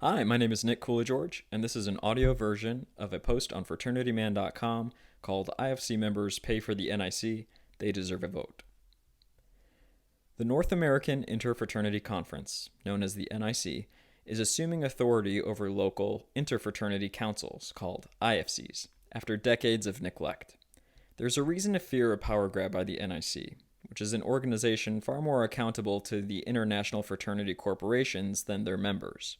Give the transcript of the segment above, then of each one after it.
Hi, my name is Nick Coolidge, and this is an audio version of a post on fraternityman.com called IFC Members Pay for the NIC, They Deserve a Vote. The North American Inter-Fraternity Conference, known as the NIC, is assuming authority over local Inter-Fraternity Councils, called IFCs, after decades of neglect. There's a reason to fear a power grab by the NIC, which is an organization far more accountable to the international fraternity corporations than their members.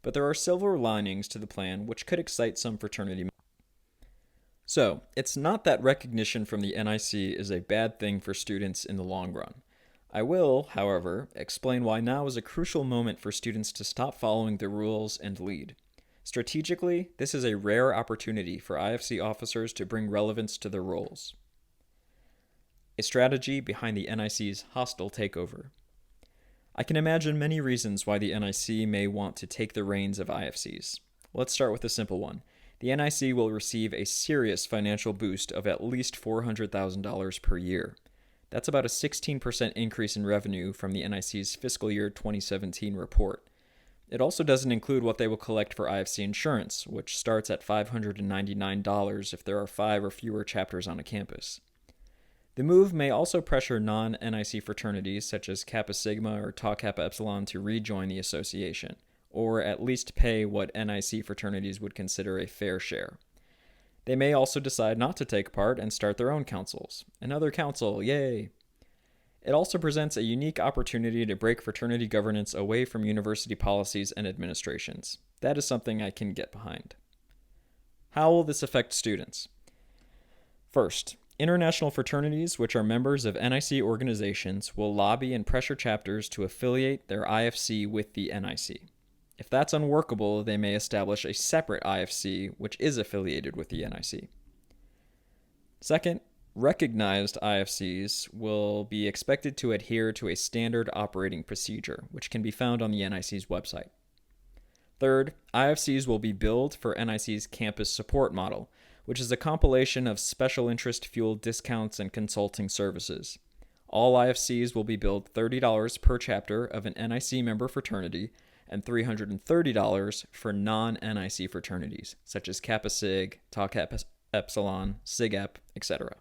But there are silver linings to the plan which could excite some fraternity. So, it's not that recognition from the NIC is a bad thing for students in the long run. I will, however, explain why now is a crucial moment for students to stop following the rules and lead. Strategically, this is a rare opportunity for IFC officers to bring relevance to their roles. A strategy behind the NIC's hostile takeover. I can imagine many reasons why the NIC may want to take the reins of IFCs. Let's start with a simple one. The NIC will receive a serious financial boost of at least $400,000 per year. That's about a 16% increase in revenue from the NIC's fiscal year 2017 report. It also doesn't include what they will collect for IFC insurance, which starts at $599 if there are 5 or fewer chapters on a campus. The move may also pressure non-NIC fraternities such as Kappa Sigma or Tau Kappa Epsilon to rejoin the association, or at least pay what NIC fraternities would consider a fair share. They may also decide not to take part and start their own councils. Another council, yay! It also presents a unique opportunity to break fraternity governance away from university policies and administrations. That is something I can get behind. How will this affect students? First, international fraternities, which are members of NIC organizations, will lobby and pressure chapters to affiliate their IFC with the NIC. If that's unworkable, they may establish a separate IFC which is affiliated with the NIC. Second, recognized IFCs will be expected to adhere to a standard operating procedure, which can be found on the NIC's website. Third, IFCs will be billed for NIC's campus support model, which is a compilation of special interest fueled discounts and consulting services. All IFCs will be billed $30 per chapter of an NIC member fraternity and $330 for non-NIC fraternities, such as Kappa Sig, Tau Kappa Epsilon, Sig Ep, etc.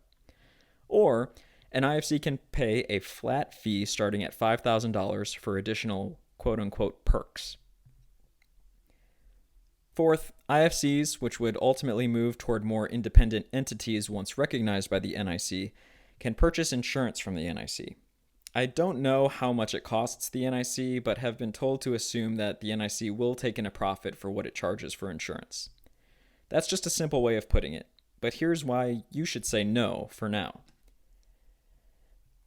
Or, an IFC can pay a flat fee starting at $5,000 for additional quote-unquote perks. Fourth, IFCs, which would ultimately move toward more independent entities once recognized by the NIC, can purchase insurance from the NIC. I don't know how much it costs the NIC, but have been told to assume that the NIC will take in a profit for what it charges for insurance. That's just a simple way of putting it, but here's why you should say no for now.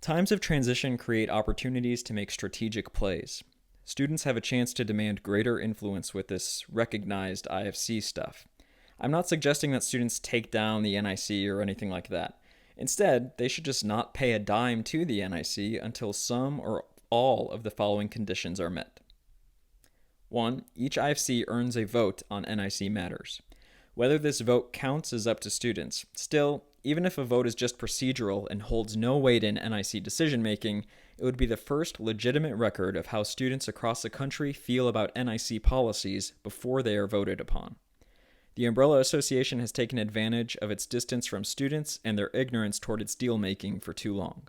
Times of transition create opportunities to make strategic plays. Students have a chance to demand greater influence with this recognized IFC stuff. I'm not suggesting that students take down the NIC or anything like that. Instead, they should just not pay a dime to the NIC until some or all of the following conditions are met. 1. Each IFC earns a vote on NIC matters. Whether this vote counts is up to students. Still, even if a vote is just procedural and holds no weight in NIC decision-making, it would be the first legitimate record of how students across the country feel about NIC policies before they are voted upon. The Umbrella Association has taken advantage of its distance from students and their ignorance toward its deal-making for too long.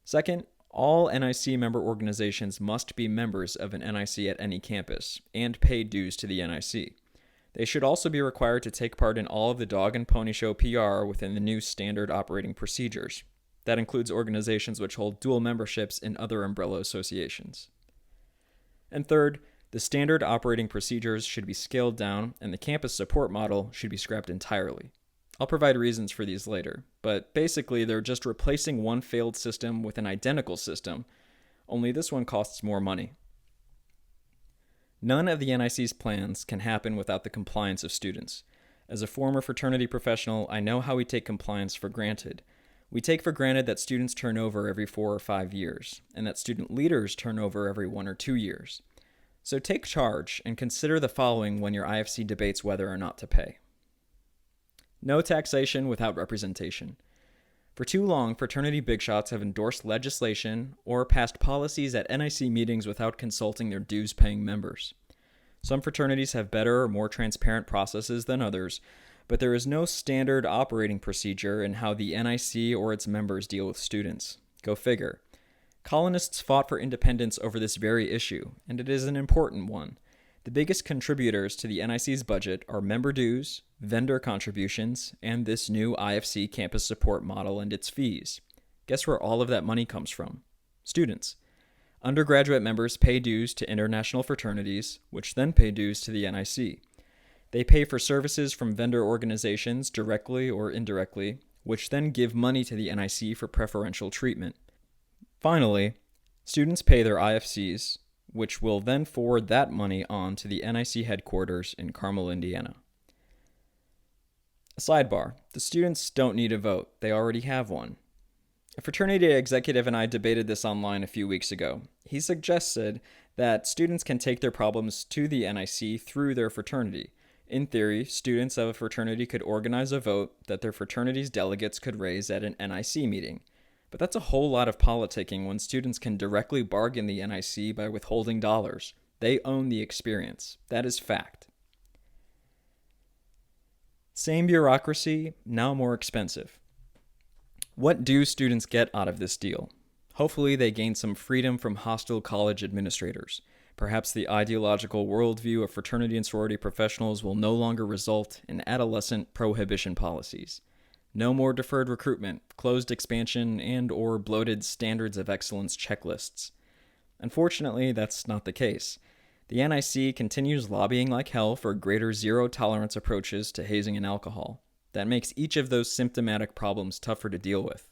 Second, all NIC member organizations must be members of an NIC at any campus and pay dues to the NIC. They should also be required to take part in all of the dog and pony show PR within the new standard operating procedures. That includes organizations which hold dual memberships in other umbrella associations. And third, the standard operating procedures should be scaled down and the campus support model should be scrapped entirely. I'll provide reasons for these later, but basically they're just replacing one failed system with an identical system, only this one costs more money. None of the NIC's plans can happen without the compliance of students. As a former fraternity professional, I know how we take compliance for granted. We take for granted that students turn over every 4 or 5 years, and that student leaders turn over every 1 or 2 years. So take charge and consider the following when your IFC debates whether or not to pay. No taxation without representation. For too long, fraternity bigshots have endorsed legislation or passed policies at NIC meetings without consulting their dues-paying members. Some fraternities have better or more transparent processes than others, but there is no standard operating procedure in how the NIC or its members deal with students. Go figure. Colonists fought for independence over this very issue, and it is an important one. The biggest contributors to the NIC's budget are member dues, vendor contributions, and this new IFC campus support model and its fees. Guess where all of that money comes from? Students. Undergraduate members pay dues to international fraternities, which then pay dues to the NIC. They pay for services from vendor organizations directly or indirectly, which then give money to the NIC for preferential treatment. Finally, students pay their IFCs, which will then forward that money on to the NIC headquarters in Carmel, Indiana. A sidebar, the students don't need a vote, they already have one. A fraternity executive and I debated this online a few weeks ago. He suggested that students can take their problems to the NIC through their fraternity. In theory, students of a fraternity could organize a vote that their fraternity's delegates could raise at an NIC meeting. But that's a whole lot of politicking when students can directly bargain the NIC by withholding dollars. They own the experience. That is fact. Same bureaucracy, now more expensive. What do students get out of this deal? Hopefully they gain some freedom from hostile college administrators. Perhaps the ideological worldview of fraternity and sorority professionals will no longer result in adolescent prohibition policies. No more deferred recruitment, closed expansion, and/or bloated standards of excellence checklists. Unfortunately, that's not the case. The NIC continues lobbying like hell for greater zero-tolerance approaches to hazing and alcohol. That makes each of those symptomatic problems tougher to deal with.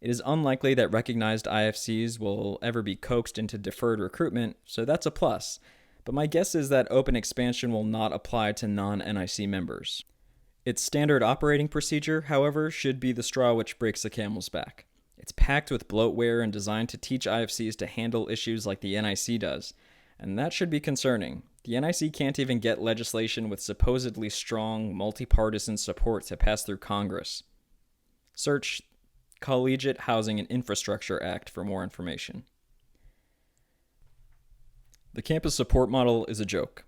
It is unlikely that recognized IFCs will ever be coaxed into deferred recruitment, so that's a plus. But my guess is that open expansion will not apply to non-NIC members. Its standard operating procedure, however, should be the straw which breaks the camel's back. It's packed with bloatware and designed to teach IFCs to handle issues like the NIC does, and that should be concerning. The NIC can't even get legislation with supposedly strong, multi-partisan support to pass through Congress. Search Collegiate Housing and Infrastructure Act for more information. The campus support model is a joke.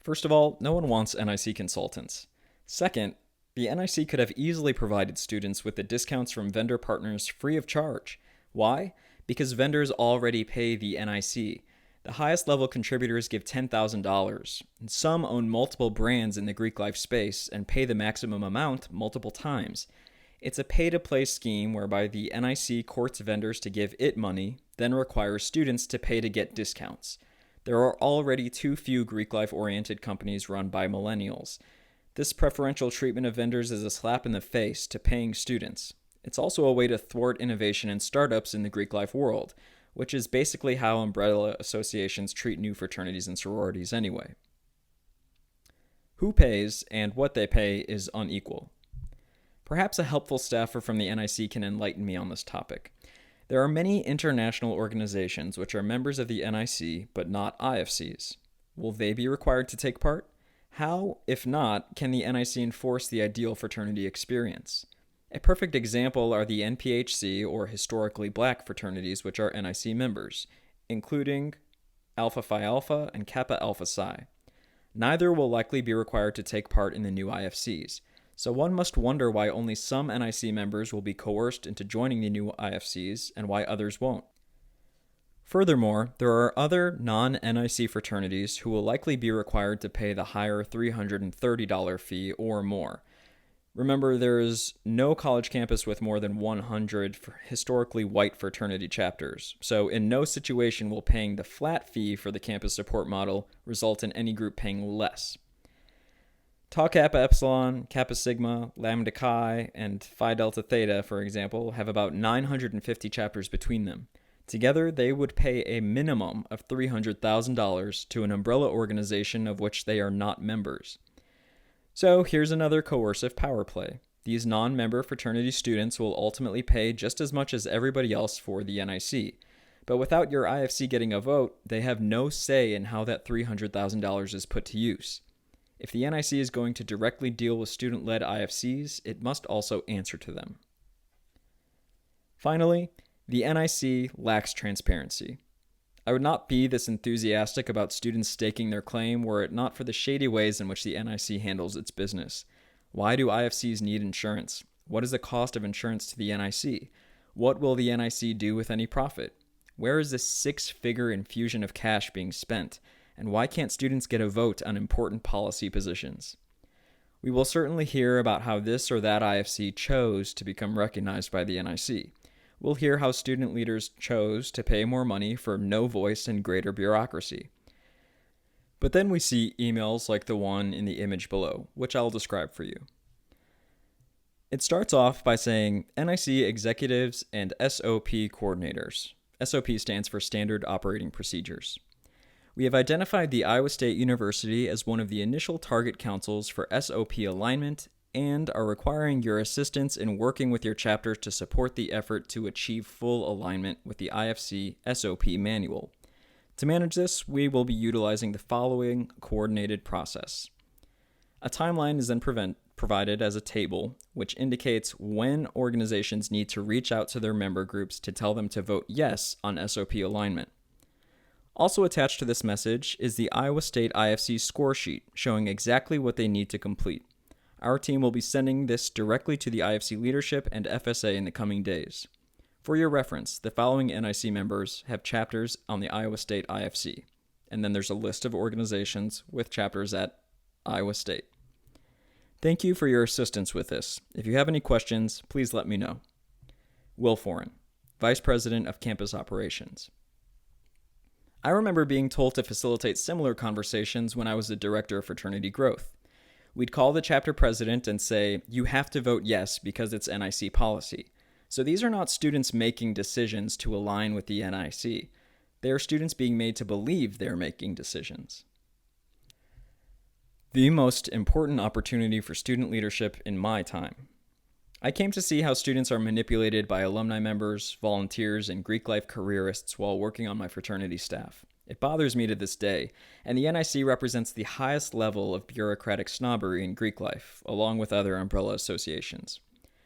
First of all, no one wants NIC consultants. Second, the NIC could have easily provided students with the discounts from vendor partners free of charge. Why? Because vendors already pay the NIC. The highest level contributors give $10,000, and some own multiple brands in the Greek life space and pay the maximum amount multiple times. It's a pay-to-play scheme whereby the NIC courts vendors to give it money, then requires students to pay to get discounts. There are already too few Greek life-oriented companies run by millennials. This preferential treatment of vendors is a slap in the face to paying students. It's also a way to thwart innovation and startups in the Greek life world, which is basically how umbrella associations treat new fraternities and sororities anyway. Who pays and what they pay is unequal. Perhaps a helpful staffer from the NIC can enlighten me on this topic. There are many international organizations which are members of the NIC but not IFCs. Will they be required to take part? How, if not, can the NIC enforce the ideal fraternity experience? A perfect example are the NPHC, or historically black fraternities, which are NIC members, including Alpha Phi Alpha and Kappa Alpha Psi. Neither will likely be required to take part in the new IFCs, so one must wonder why only some NIC members will be coerced into joining the new IFCs and why others won't. Furthermore, there are other non-NIC fraternities who will likely be required to pay the higher $330 fee or more. Remember, there is no college campus with more than 100 historically white fraternity chapters, so in no situation will paying the flat fee for the campus support model result in any group paying less. Tau Kappa Epsilon, Kappa Sigma, Lambda Chi, and Phi Delta Theta, for example, have about 950 chapters between them. Together, they would pay a minimum of $300,000 to an umbrella organization of which they are not members. So here's another coercive power play. These non-member fraternity students will ultimately pay just as much as everybody else for the NIC. But without your IFC getting a vote, they have no say in how that $300,000 is put to use. If the NIC is going to directly deal with student-led IFCs, it must also answer to them. Finally, the NIC lacks transparency. I would not be this enthusiastic about students staking their claim were it not for the shady ways in which the NIC handles its business. Why do IFCs need insurance? What is the cost of insurance to the NIC? What will the NIC do with any profit? Where is this six-figure infusion of cash being spent? And why can't students get a vote on important policy positions? We will certainly hear about how this or that IFC chose to become recognized by the NIC. We'll hear how student leaders chose to pay more money for no voice and greater bureaucracy. But then we see emails like the one in the image below, which I'll describe for you. It starts off by saying NIC executives and SOP coordinators. SOP stands for Standard Operating Procedures. We have identified the Iowa State University as one of the initial target councils for SOP alignment and are requiring your assistance in working with your chapters to support the effort to achieve full alignment with the IFC SOP manual. To manage this, we will be utilizing the following coordinated process. A timeline is then provided as a table, which indicates when organizations need to reach out to their member groups to tell them to vote yes on SOP alignment. Also attached to this message is the Iowa State IFC score sheet showing exactly what they need to complete. Our team will be sending this directly to the IFC leadership and FSA in the coming days. For your reference, the following NIC members have chapters on the Iowa State IFC, and then there's a list of organizations with chapters at Iowa State. Thank you for your assistance with this. If you have any questions, please let me know. Will Foran, Vice President of Campus Operations. I remember being told to facilitate similar conversations when I was the Director of Fraternity Growth. We'd call the chapter president and say, you have to vote yes because it's NIC policy. So these are not students making decisions to align with the NIC. They are students being made to believe they're making decisions. The most important opportunity for student leadership in my time. I came to see how students are manipulated by alumni members, volunteers, and Greek life careerists while working on my fraternity staff. It bothers me to this day, and the NIC represents the highest level of bureaucratic snobbery in Greek life, along with other umbrella associations.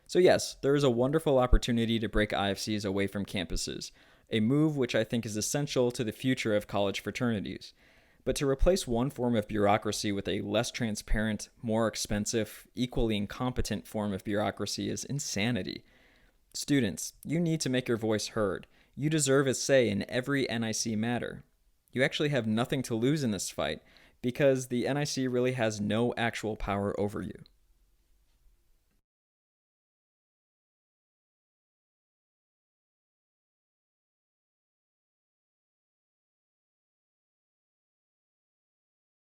So yes, there is a wonderful opportunity to break IFCs away from campuses, a move which I think is essential to the future of college fraternities. But to replace one form of bureaucracy with a less transparent, more expensive, equally incompetent form of bureaucracy is insanity. Students, you need to make your voice heard. You deserve a say in every NIC matter. You actually have nothing to lose in this fight because the NIC really has no actual power over you.